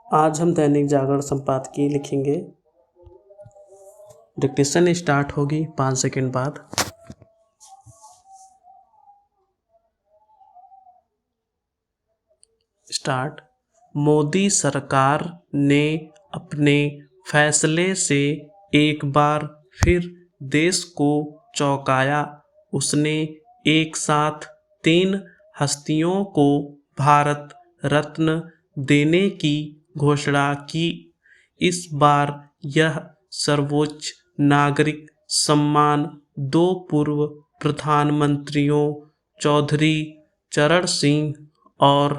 आज हम दैनिक जागरण संपादकीय लिखेंगे। डिक्टेशन स्टार्ट होगी 5 सेकंड बाद। स्टार्ट। मोदी सरकार ने अपने फैसले से एक बार फिर देश को चौंकाया। उसने एक साथ 3 हस्तियों को भारत रत्न देने की घोषणा की। इस बार यह सर्वोच्च नागरिक सम्मान 2 पूर्व प्रधानमंत्रियों चौधरी चरण सिंह और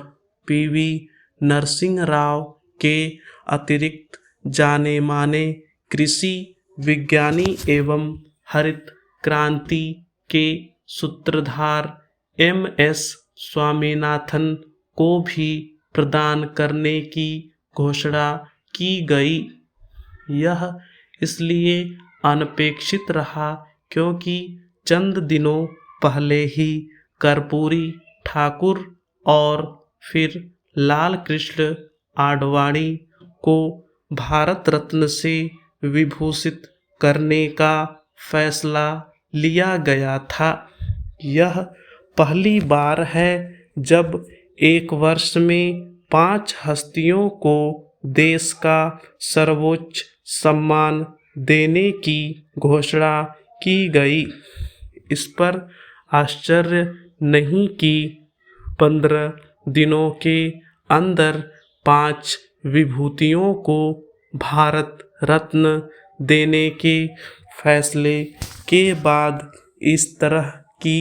पीवी नरसिंह राव के अतिरिक्त जाने माने कृषि विज्ञानी एवं हरित क्रांति के सूत्रधार एम.एस. स्वामीनाथन को भी प्रदान करने की घोषणा की गई। यह इसलिए अनपेक्षित रहा क्योंकि चंद दिनों पहले ही कर्पूरी ठाकुर और फिर लाल कृष्ण आडवाणी को भारत रत्न से विभूषित करने का फैसला लिया गया था। यह पहली बार है जब एक वर्ष में 5 हस्तियों को देश का सर्वोच्च सम्मान देने की घोषणा की गई। इस पर आश्चर्य नहीं कि 15 दिनों के अंदर 5 विभूतियों को भारत रत्न देने के फैसले के बाद इस तरह की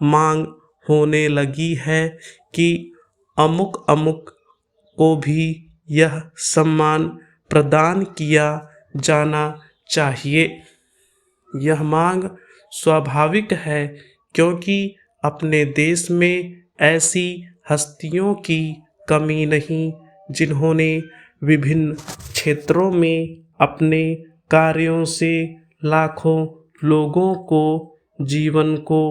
मांग होने लगी है कि अमुक अमुक को भी यह सम्मान प्रदान किया जाना चाहिए। यह मांग स्वाभाविक है क्योंकि अपने देश में ऐसी हस्तियों की कमी नहीं जिन्होंने विभिन्न क्षेत्रों में अपने कार्यों से लाखों लोगों को जीवन को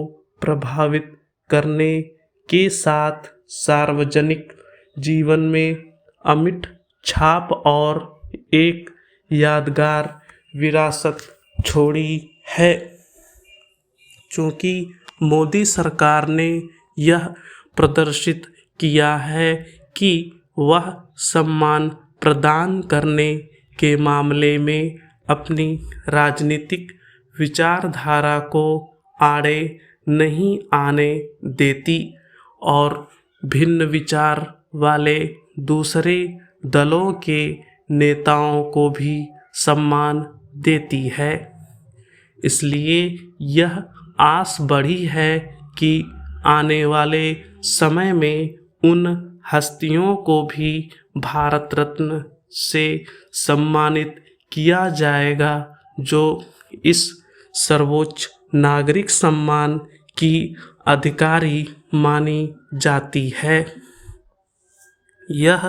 प्रभावित करने के साथ सार्वजनिक जीवन में अमिट छाप और एक यादगार विरासत छोड़ी है। चूँकि मोदी सरकार ने यह प्रदर्शित किया है कि वह सम्मान प्रदान करने के मामले में अपनी राजनीतिक विचारधारा को आड़े नहीं आने देती और भिन्न विचार वाले दूसरे दलों के नेताओं को भी सम्मान देती है। इसलिए यह आस बढ़ी है कि आने वाले समय में उन हस्तियों को भी भारत रत्न से सम्मानित किया जाएगा जो इस सर्वोच्च नागरिक सम्मान की अधिकारी मानी जाती है। यह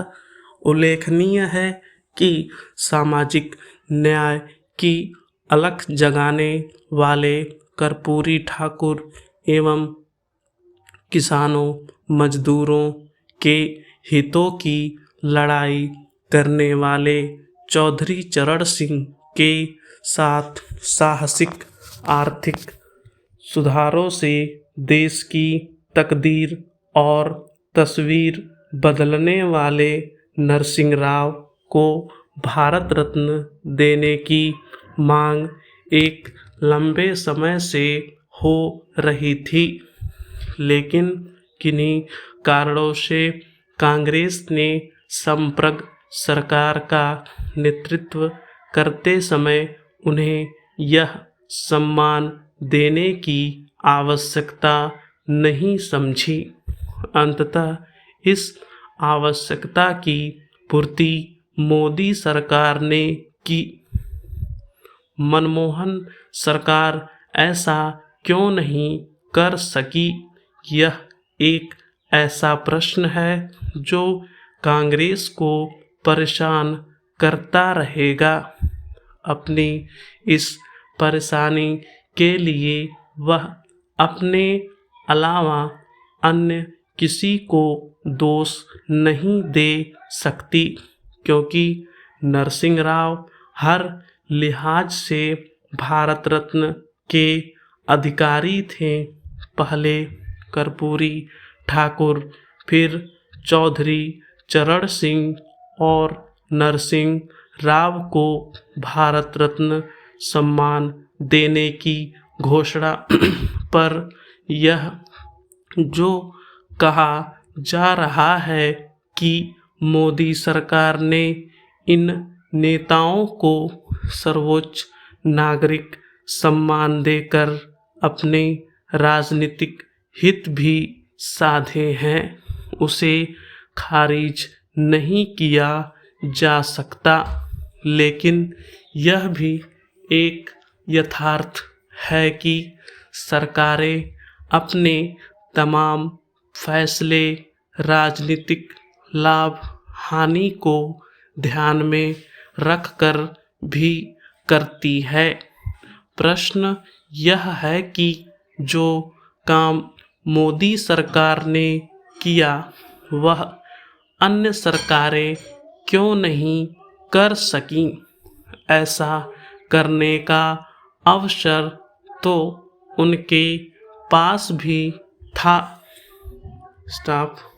उल्लेखनीय है कि सामाजिक न्याय की अलख जगाने वाले कर्पूरी ठाकुर एवं किसानों मजदूरों के हितों की लड़ाई करने वाले चौधरी चरण सिंह के साथ साहसिक आर्थिक सुधारों से देश की तकदीर और तस्वीर बदलने वाले नरसिंह राव को भारत रत्न देने की मांग एक लंबे समय से हो रही थी, लेकिन किन्हीं कारणों से कांग्रेस ने संप्रग सरकार का नेतृत्व करते समय उन्हें यह सम्मान देने की आवश्यकता नहीं समझी। अंततः इस आवश्यकता की पूर्ति मोदी सरकार ने की। मनमोहन सरकार ऐसा क्यों नहीं कर सकी? यह एक ऐसा प्रश्न है जो कांग्रेस को परेशान करता रहेगा। अपनी इस परेशानी के लिए वह अपने अलावा अन्य किसी को दोष नहीं दे सकती, क्योंकि नरसिंह राव हर लिहाज से भारत रत्न के अधिकारी थे। पहले कर्पूरी ठाकुर, फिर चौधरी चरण सिंह और नरसिंह राव को भारत रत्न सम्मान देने की घोषणा पर यह जो कहा जा रहा है कि मोदी सरकार ने इन नेताओं को सर्वोच्च नागरिक सम्मान देकर अपने राजनीतिक हित भी साधे हैं, उसे खारिज नहीं किया जा सकता। लेकिन यह भी एक यथार्थ है कि सरकारें अपने तमाम फैसले राजनीतिक लाभ हानि को ध्यान में रखकर भी करती है। प्रश्न यह है कि जो काम मोदी सरकार ने किया वह अन्य सरकारें क्यों नहीं कर सकीं? ऐसा करने का अवसर तो उनके पास भी था। स्टॉप।